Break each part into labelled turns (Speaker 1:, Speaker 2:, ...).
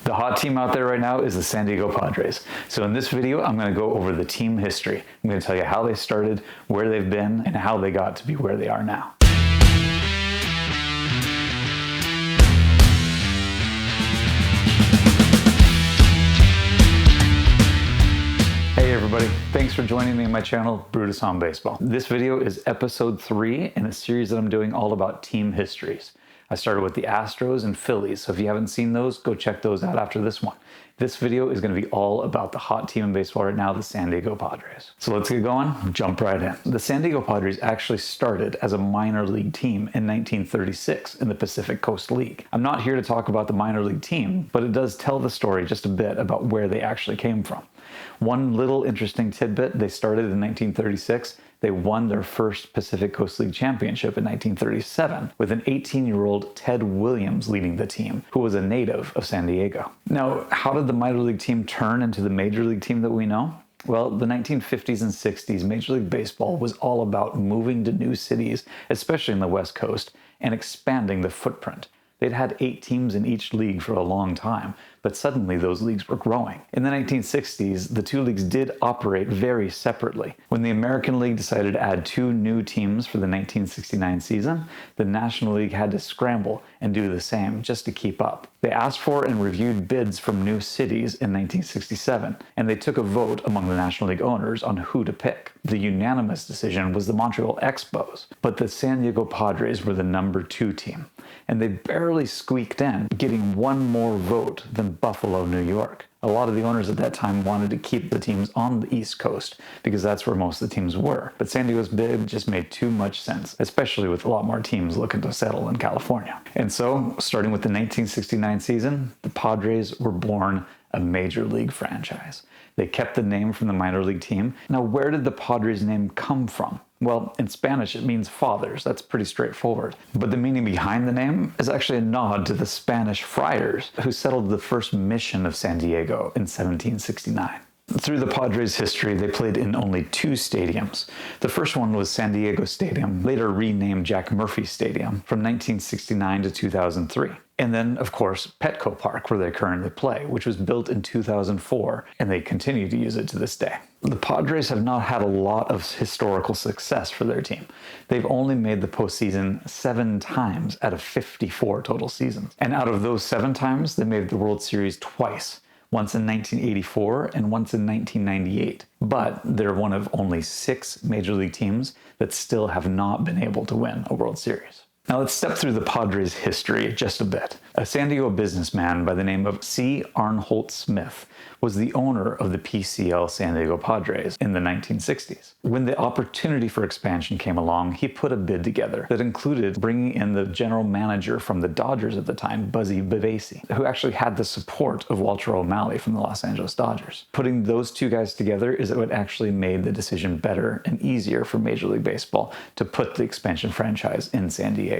Speaker 1: The hot team out there right now is the San Diego Padres. So in this video, I'm going to go over the team history. I'm going to tell you how they started, where they've been, and how they got to be where they are now. Hey everybody, thanks for joining me on my channel, Brutus on Baseball. This video is episode 3 in a series that I'm doing all about team histories. I started with the Astros and Phillies, so if you haven't seen those, go check those out after this one. This video is going to be all about the hot team in baseball right now, the San Diego Padres. So let's get going, jump right in. The San Diego Padres actually started as a minor league team in 1936 in the Pacific Coast League. I'm not here to talk about the minor league team, but it does tell the story just a bit about where they actually came from. One little interesting tidbit, they started in 1936. They won their first Pacific Coast League championship in 1937 with an 18-year-old Ted Williams leading the team, who was a native of San Diego. Now, how did the minor league team turn into the major league team that we know? Well, the 1950s and 60s, Major League Baseball was all about moving to new cities, especially in the West Coast, and expanding the footprint. They'd had 8 teams in each league for a long time, but suddenly those leagues were growing. In the 1960s, the two leagues did operate very separately. When the American League decided to add 2 new teams for the 1969 season, the National League had to scramble and do the same just to keep up. They asked for and reviewed bids from new cities in 1967, and they took a vote among the National League owners on who to pick. The unanimous decision was the Montreal Expos, but the San Diego Padres were the number 2 team, and they barely squeaked in, getting one more vote than Buffalo, New York. A lot of the owners at that time wanted to keep the teams on the East Coast because that's where most of the teams were. But San Diego's bid just made too much sense, especially with a lot more teams looking to settle in California. And so, starting with the 1969 season, the Padres were born a major league franchise. They kept the name from the minor league team. Now, where did the Padres name come from? Well, in Spanish, it means fathers. That's pretty straightforward. But the meaning behind the name is actually a nod to the Spanish friars who settled the first mission of San Diego in 1769. Through the Padres' history, they played in only 2 stadiums. The first one was San Diego Stadium, later renamed Jack Murphy Stadium, from 1969 to 2003. And then, of course, Petco Park, where they currently play, which was built in 2004, and they continue to use it to this day. The Padres have not had a lot of historical success for their team. They've only made the postseason 7 times out of 54 total seasons. And out of those 7 times, they made the World Series twice. Once in 1984 and once in 1998. But they're one of only 6 major league teams that still have not been able to win a World Series. Now let's step through the Padres' history just a bit. A San Diego businessman by the name of C. Arnholt Smith was the owner of the PCL San Diego Padres in the 1960s. When the opportunity for expansion came along, he put a bid together that included bringing in the general manager from the Dodgers at the time, Buzzy Bavasi, who actually had the support of Walter O'Malley from the Los Angeles Dodgers. Putting those 2 guys together is what actually made the decision better and easier for Major League Baseball to put the expansion franchise in San Diego.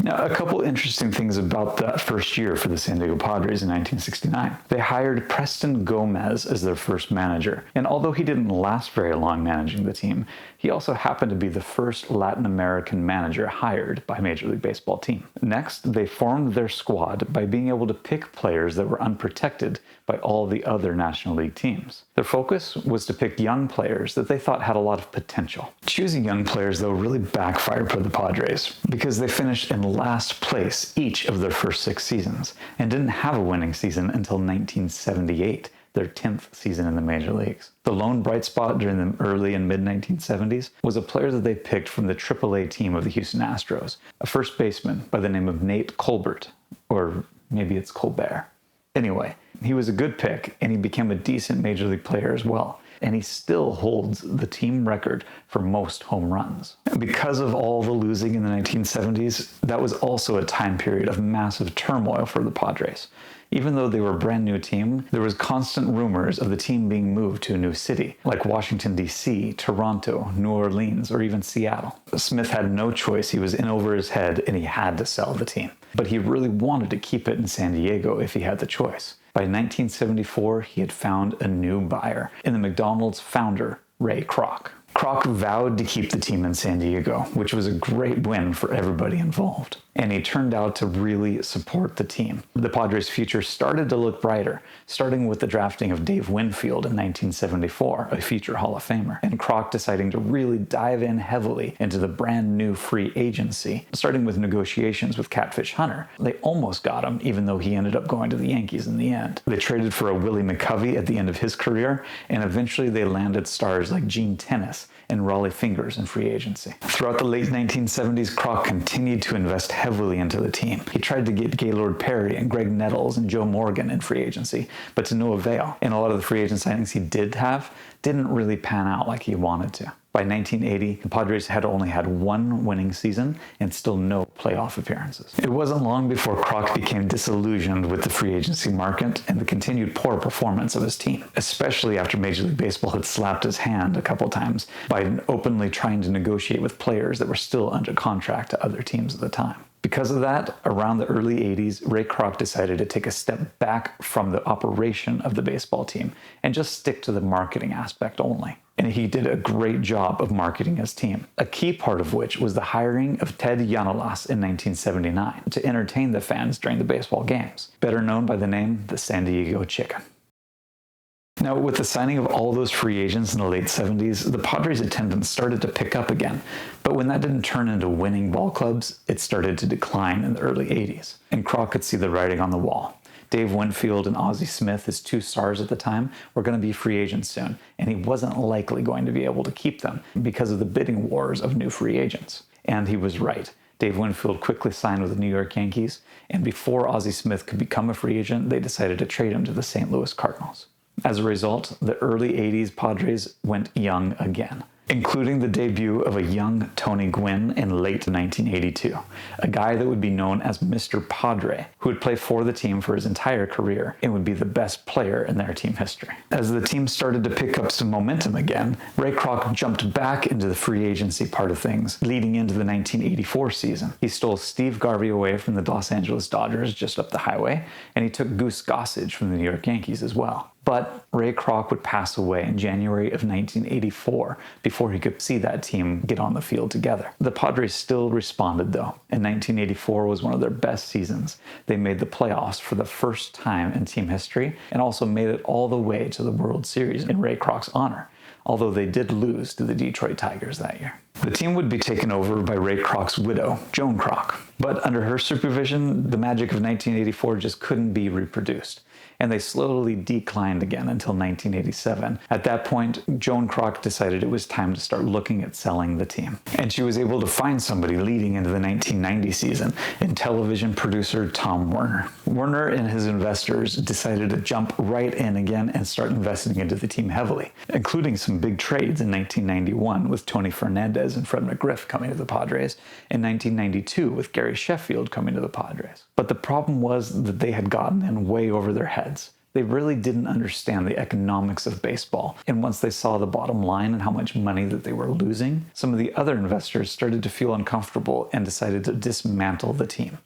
Speaker 1: Now, a couple interesting things about that first year for the San Diego Padres in 1969. They hired Preston Gomez as their first manager, and although he didn't last very long managing the team, he also happened to be the first Latin American manager hired by a Major League Baseball team. Next, they formed their squad by being able to pick players that were unprotected by all the other National League teams. Their focus was to pick young players that they thought had a lot of potential. Choosing young players, though, really backfired for the Padres because they finished in last place each of their first 6 seasons and didn't have a winning season until 1978. Their 10th season in the major leagues. The lone bright spot during the early and mid-1970s was a player that they picked from the AAA team of the Houston Astros, a first baseman by the name of Nate Colbert, or maybe it's Colbert. Anyway, he was a good pick, and he became a decent major league player as well. And he still holds the team record for most home runs. Because of all the losing in the 1970s, that was also a time period of massive turmoil for the Padres. Even though they were a brand new team, there was constant rumors of the team being moved to a new city, like Washington, D.C., Toronto, New Orleans, or even Seattle. Smith had no choice. He was in over his head, and he had to sell the team. But he really wanted to keep it in San Diego if he had the choice. By 1974, he had found a new buyer in the McDonald's founder, Ray Kroc. Kroc vowed to keep the team in San Diego, which was a great win for everybody involved. and he turned out to really support the team. The Padres' future started to look brighter, starting with the drafting of Dave Winfield in 1974, a future Hall of Famer, and Kroc deciding to really dive in heavily into the brand new free agency, starting with negotiations with Catfish Hunter. They almost got him, even though he ended up going to the Yankees in the end. They traded for a Willie McCovey at the end of his career, and eventually they landed stars like Gene Tennis and Raleigh Fingers in free agency. Throughout the late 1970s, Kroc continued to invest heavily into the team. He tried to get Gaylord Perry and Greg Nettles and Joe Morgan in free agency, but to no avail. And a lot of the free agent signings he did have didn't really pan out like he wanted to. By 1980, the Padres had only had one winning season and still no playoff appearances. It wasn't long before Kroc became disillusioned with the free agency market and the continued poor performance of his team, especially after Major League Baseball had slapped his hand a couple times by openly trying to negotiate with players that were still under contract to other teams at the time. Because of that, around the early 80s, Ray Kroc decided to take a step back from the operation of the baseball team and just stick to the marketing aspect only. And he did a great job of marketing his team, a key part of which was the hiring of Ted Yanolas in 1979 to entertain the fans during the baseball games, better known by the name the San Diego Chicken. Now, with the signing of all those free agents in the late 70s, the Padres' attendance started to pick up again. But when that didn't turn into winning ball clubs, it started to decline in the early 80s. And Kroc could see the writing on the wall. Dave Winfield and Ozzie Smith, his two stars at the time, were going to be free agents soon, and he wasn't likely going to be able to keep them because of the bidding wars of new free agents. And he was right. Dave Winfield quickly signed with the New York Yankees, and before Ozzie Smith could become a free agent, they decided to trade him to the St. Louis Cardinals. As a result, the early 80s Padres went young again, including the debut of a young Tony Gwynn in late 1982, a guy that would be known as Mr. Padre, who would play for the team for his entire career and would be the best player in their team history. As the team started to pick up some momentum again, Ray Kroc jumped back into the free agency part of things, leading into the 1984 season. He stole Steve Garvey away from the Los Angeles Dodgers just up the highway, and he took Goose Gossage from the New York Yankees as well. But Ray Kroc would pass away in January of 1984 before he could see that team get on the field together. The Padres still responded though. In 1984 was one of their best seasons. They made the playoffs for the first time in team history and also made it all the way to the World Series in Ray Kroc's honor, although they did lose to the Detroit Tigers that year. The team would be taken over by Ray Kroc's widow, Joan Kroc, but under her supervision, the magic of 1984 just couldn't be reproduced, and they slowly declined again until 1987. At that point, Joan Kroc decided it was time to start looking at selling the team. And she was able to find somebody leading into the 1990 season in television producer Tom Werner. Werner and his investors decided to jump right in again and start investing into the team heavily, including some big trades in 1991 with Tony Fernandez and Fred McGriff coming to the Padres, and 1992 with Gary Sheffield coming to the Padres. But the problem was that they had gotten in way over their heads. They really didn't understand the economics of baseball, and once they saw the bottom line and how much money that they were losing, some of the other investors started to feel uncomfortable and decided to dismantle the team.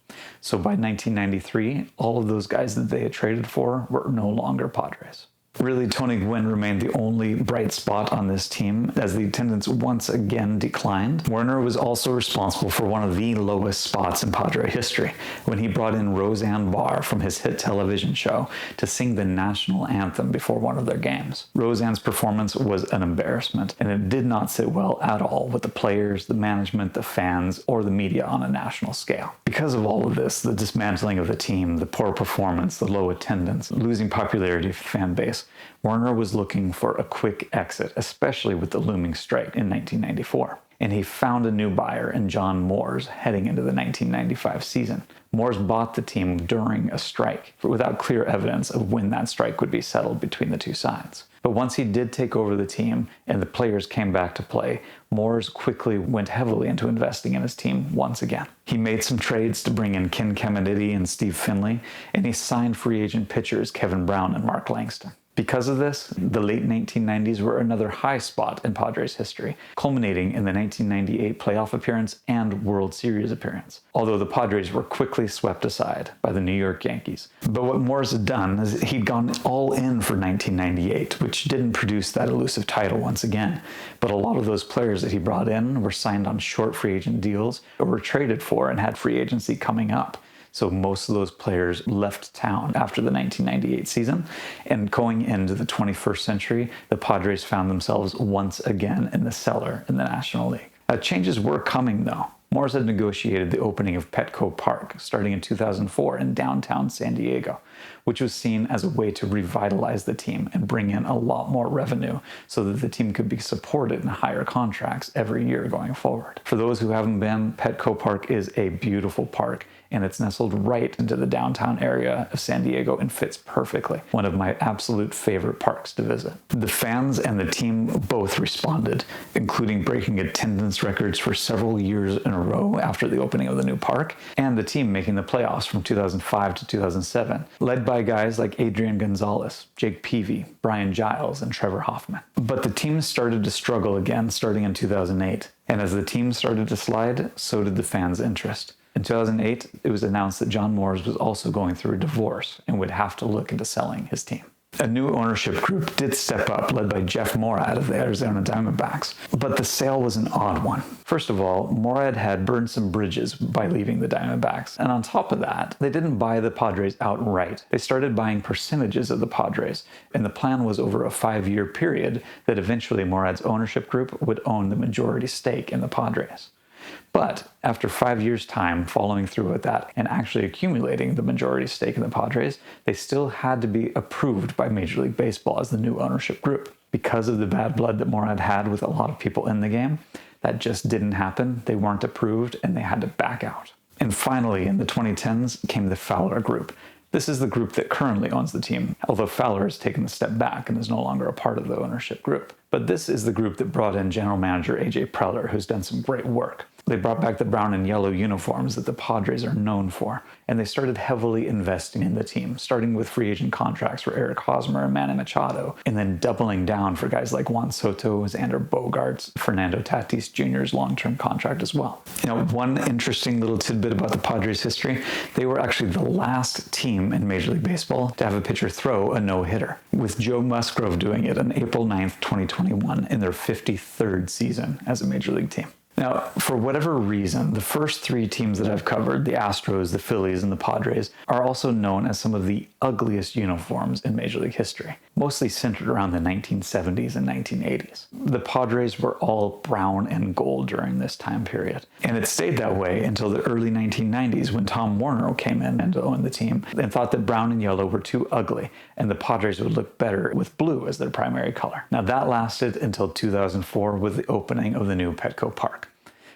Speaker 1: So by 1993, all of those guys that they had traded for were no longer Padres. Really, Tony Gwynn remained the only bright spot on this team as the attendance once again declined. Werner was also responsible for one of the lowest spots in Padre history when he brought in Roseanne Barr from his hit television show to sing the national anthem before one of their games. Roseanne's performance was an embarrassment, and it did not sit well at all with the players, the management, the fans, or the media on a national scale. Because of all of this, the dismantling of the team, the poor performance, the low attendance, losing popularity for the fan base, Werner was looking for a quick exit, especially with the looming strike in 1994. And he found a new buyer in John Moores heading into the 1995 season. Moores bought the team during a strike, without clear evidence of when that strike would be settled between the two sides. But once he did take over the team and the players came back to play, Moores quickly went heavily into investing in his team once again. He made some trades to bring in Ken Caminiti and Steve Finley, and he signed free agent pitchers Kevin Brown and Mark Langston. Because of this, the late 1990s were another high spot in Padres history, culminating in the 1998 playoff appearance and World Series appearance, although the Padres were quickly swept aside by the New York Yankees. But what Morris had done is he'd gone all in for 1998, which didn't produce that elusive title once again. But a lot of those players that he brought in were signed on short free agent deals or were traded for and had free agency coming up. So most of those players left town after the 1998 season. And going into the 21st century, the Padres found themselves once again in the cellar in the National League. Changes were coming, though. Morris had negotiated the opening of Petco Park starting in 2004 in downtown San Diego, which was seen as a way to revitalize the team and bring in a lot more revenue so that the team could be supported in higher contracts every year going forward. For those who haven't been, Petco Park is a beautiful park, and it's nestled right into the downtown area of San Diego and fits perfectly. One of my absolute favorite parks to visit. The fans and the team both responded, including breaking attendance records for several years in a row after the opening of the new park, and the team making the playoffs from 2005 to 2007, led by guys like Adrian Gonzalez, Jake Peavy, Brian Giles, and Trevor Hoffman. But the team started to struggle again starting in 2008, and as the team started to slide, so did the fans' interest. In 2008, it was announced that John Morris was also going through a divorce and would have to look into selling his team. A new ownership group did step up, led by Jeff Morad of the Arizona Diamondbacks, but the sale was an odd one. First of all, Morad had burned some bridges by leaving the Diamondbacks, and on top of that, they didn't buy the Padres outright. They started buying percentages of the Padres, and the plan was over a 5-year period that eventually Morad's ownership group would own the majority stake in the Padres. But after 5 years' time following through with that and actually accumulating the majority stake in the Padres, they still had to be approved by Major League Baseball as the new ownership group. Because of the bad blood that Morad had with a lot of people in the game, that just didn't happen. They weren't approved and they had to back out. And finally, in the 2010s, came the Fowler Group. This is the group that currently owns the team, although Fowler has taken a step back and is no longer a part of the ownership group. But this is the group that brought in general manager AJ Preller, who's done some great work. They brought back the brown and yellow uniforms that the Padres are known for, and they started heavily investing in the team, starting with free agent contracts for Eric Hosmer and Manny Machado, and then doubling down for guys like Juan Soto, Xander Bogaerts, Fernando Tatis Jr.'s long-term contract as well. You know, one interesting little tidbit about the Padres' history, they were actually the last team in Major League Baseball to have a pitcher throw a no-hitter, with Joe Musgrove doing it on April 9th, 2021 in their 53rd season as a Major League team. Now, for whatever reason, the first 3 teams that I've covered, the Astros, the Phillies, and the Padres, are also known as some of the ugliest uniforms in Major League history, mostly centered around the 1970s and 1980s. The Padres were all brown and gold during this time period, and it stayed that way until the early 1990s when Tom Warner came in and owned the team and thought that brown and yellow were too ugly, and the Padres would look better with blue as their primary color. Now, that lasted until 2004 with the opening of the new Petco Park.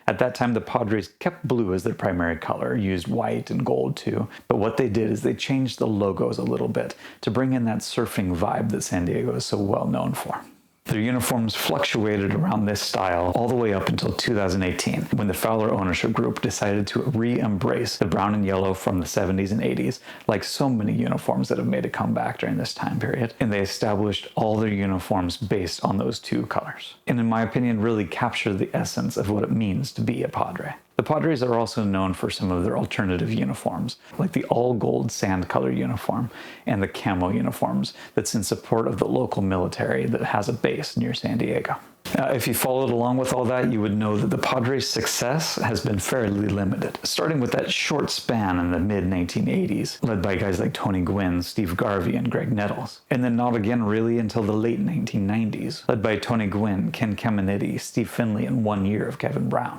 Speaker 1: At that time, the Padres kept blue as their primary color, used white and gold too, but what they did is they changed the logos a little bit to bring in that surfing vibe that San Diego is so well known for. Their uniforms fluctuated around this style all the way up until 2018, when the Fowler ownership group decided to re-embrace the brown and yellow from the 70s and 80s, like so many uniforms that have made a comeback during this time period, and they established all their uniforms based on those 2 colors. And in my opinion, really capture the essence of what it means to be a Padre. The Padres are also known for some of their alternative uniforms, like the all-gold sand color uniform and the camo uniforms that's in support of the local military that has a base near San Diego. If you followed along with all that, you would know that the Padres' success has been fairly limited, starting with that short span in the mid-1980s, led by guys like Tony Gwynn, Steve Garvey, and Greg Nettles, and then not again really until the late 1990s, led by Tony Gwynn, Ken Caminiti, Steve Finley, and 1 year of Kevin Brown.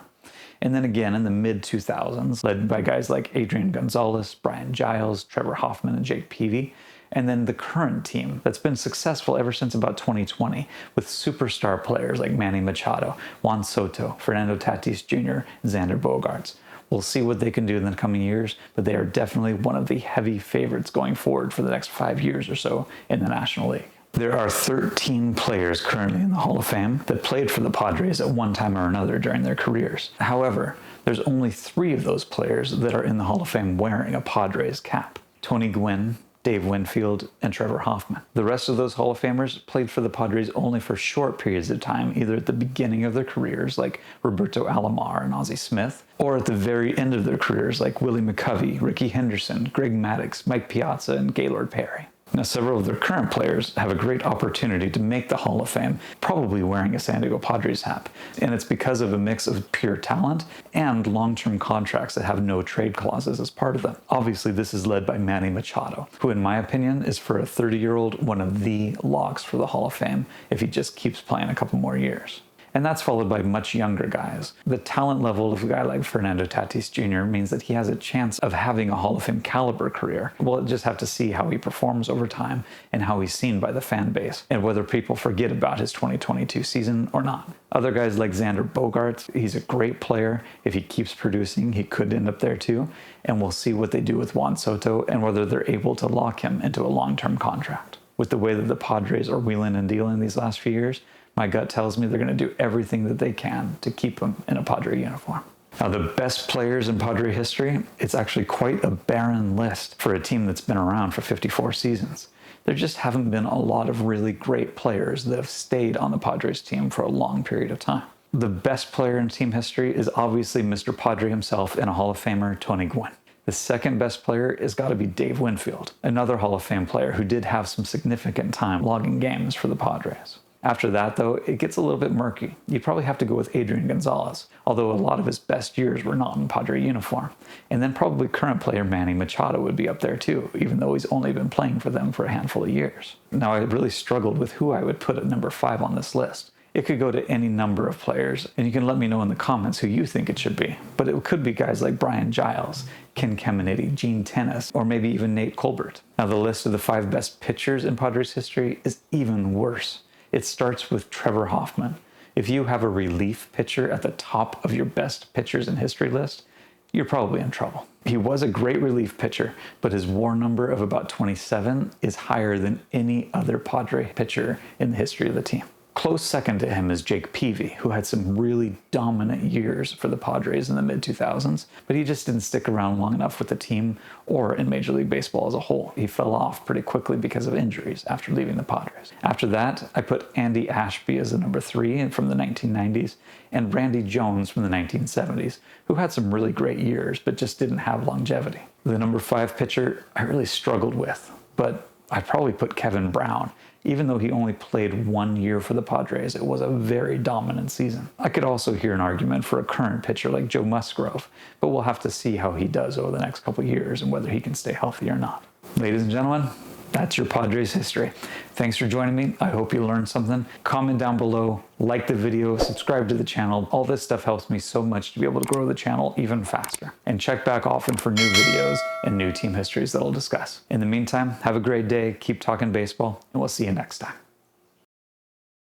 Speaker 1: And then again in the mid-2000s, led by guys like Adrian Gonzalez, Brian Giles, Trevor Hoffman, and Jake Peavy. And then the current team that's been successful ever since about 2020 with superstar players like Manny Machado, Juan Soto, Fernando Tatis Jr., and Xander Bogaerts. We'll see what they can do in the coming years, but they are definitely one of the heavy favorites going forward for the next 5 years or so in the National League. There are 13 players currently in the Hall of Fame that played for the Padres at one time or another during their careers. However, there's only 3 of those players that are in the Hall of Fame wearing a Padres cap. Tony Gwynn, Dave Winfield, and Trevor Hoffman. The rest of those Hall of Famers played for the Padres only for short periods of time, either at the beginning of their careers, like Roberto Alomar and Ozzie Smith, or at the very end of their careers, like Willie McCovey, Ricky Henderson, Greg Maddux, Mike Piazza, and Gaylord Perry. Now, several of their current players have a great opportunity to make the Hall of Fame, probably wearing a San Diego Padres hat. And it's because of a mix of pure talent and long-term contracts that have no trade clauses as part of them. Obviously, this is led by Manny Machado, who in my opinion is, for a 30-year-old, one of the locks for the Hall of Fame if he just keeps playing a couple more years. And that's followed by much younger guys. The talent level of a guy like Fernando Tatis Jr. means that he has a chance of having a Hall of Fame caliber career. We'll just have to see how he performs over time and how he's seen by the fan base, and whether people forget about his 2022 season or not. Other guys like Xander Bogaerts, he's a great player. If he keeps producing, he could end up there too. And we'll see what they do with Juan Soto and whether they're able to lock him into a long-term contract. With the way that the Padres are wheeling and dealing these last few years, my gut tells me they're going to do everything that they can to keep him in a Padre uniform. Now, the best players in Padre history, it's actually quite a barren list for a team that's been around for 54 seasons. There just haven't been a lot of really great players that have stayed on the Padres team for a long period of time. The best player in team history is obviously Mr. Padre himself and a Hall of Famer, Tony Gwynn. The second best player has got to be Dave Winfield, another Hall of Fame player who did have some significant time logging games for the Padres. After that, though, it gets a little bit murky. You'd probably have to go with Adrian Gonzalez, although a lot of his best years were not in Padre uniform. And then probably current player Manny Machado would be up there too, even though he's only been playing for them for a handful of years. Now, I really struggled with who I would put at number 5 on this list. It could go to any number of players, and you can let me know in the comments who you think it should be. But it could be guys like Brian Giles, Ken Caminiti, Gene Tennis, or maybe even Nate Colbert. Now, the list of the 5 best pitchers in Padres history is even worse. It starts with Trevor Hoffman. If you have a relief pitcher at the top of your best pitchers in history list, you're probably in trouble. He was a great relief pitcher, but his WAR number of about 27 is higher than any other Padre pitcher in the history of the team. Close second to him is Jake Peavy, who had some really dominant years for the Padres in the mid-2000s, but he just didn't stick around long enough with the team or in Major League Baseball as a whole. He fell off pretty quickly because of injuries after leaving the Padres. After that, I put Andy Ashby as the number 3 from the 1990s and Randy Jones from the 1970s, who had some really great years but just didn't have longevity. The number 5 pitcher I really struggled with, but I'd probably put Kevin Brown. Even though he only played 1 year for the Padres, it was a very dominant season. I could also hear an argument for a current pitcher like Joe Musgrove, but we'll have to see how he does over the next couple years and whether he can stay healthy or not. Ladies and gentlemen, that's your Padres history. Thanks for joining me. I hope you learned something. Comment down below, like the video, subscribe to the channel. All this stuff helps me so much to be able to grow the channel even faster. And check back often for new videos and new team histories that I'll discuss. In the meantime, have a great day, keep talking baseball, and we'll see you next time.